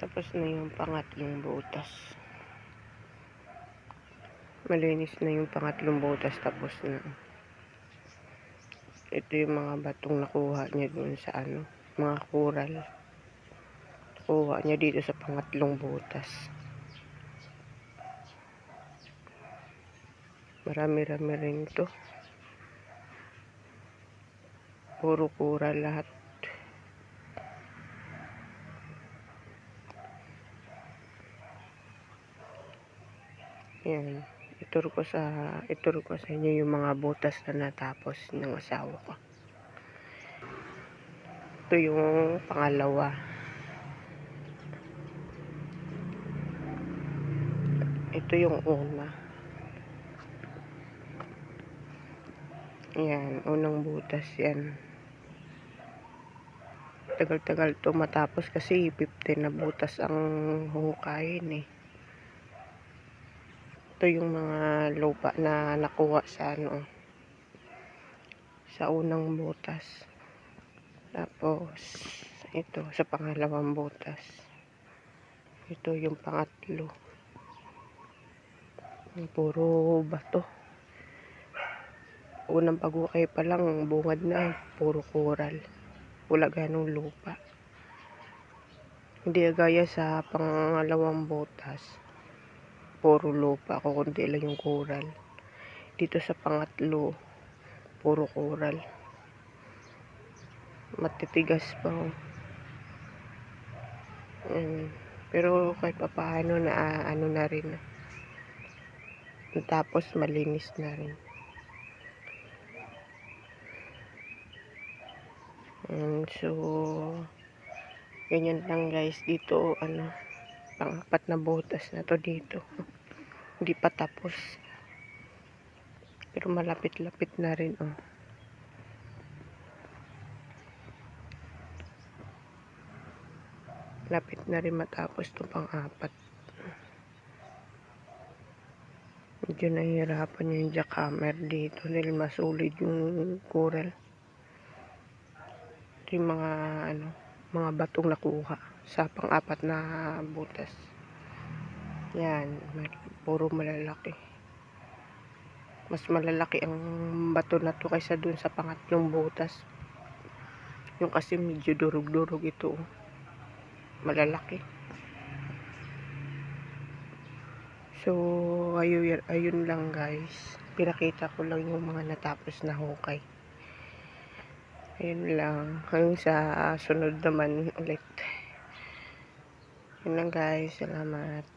Tapos na yung pangatlong butas. Malinis na yung pangatlong butas, tapos na. Ito yung mga batong nakuha niya dun sa mga coral. Nakuha niya dito sa pangatlong butas. Marami-rami rin ito. Puro coral lahat. Yan. Ituro ko sa inyo yung mga butas na natapos ng asawa ko. Ito yung pangalawa. Ito yung una. Yan, unang butas yan. Tagal-tagal to matapos kasi 15 na butas ang hukayin eh. Ito yung mga lupa na nakuha sa sa unang butas. Tapos ito sa pangalawang butas. Ito yung pangatlo. Puro bato. Unang paghukay pa lang bungad na, puro coral. Wala ganong lupa. Hindi gaya sa pangalawang butas. Puro lupa, kukunti lang yung coral. Dito sa pangatlo, puro coral. Matitigas pa oh. Pero kahit papaano na na rin. Tapos malinis na rin. So ganyan lang guys dito, pang-apat na butas na to dito. Hindi pa tapos. Pero malapit-lapit na rin oh. Lapit na rin matapos to pang-apat. Medyo nahihirapan yung jackhammer dito dahil masulid yung coral. Ito yung mga batong nakuha sa pang-apat na butas. Yan, puro malalaki. Mas malalaki ang bato na to kaysa dun sa pangatlong butas. Yung kasi medyo durug-durug ito. Malalaki. So, ayun lang guys. Pinakita ko lang yung mga natapos na hukay. Ayun lang. Hanggang sa sunod naman ulit. Yun lang guys. Salamat.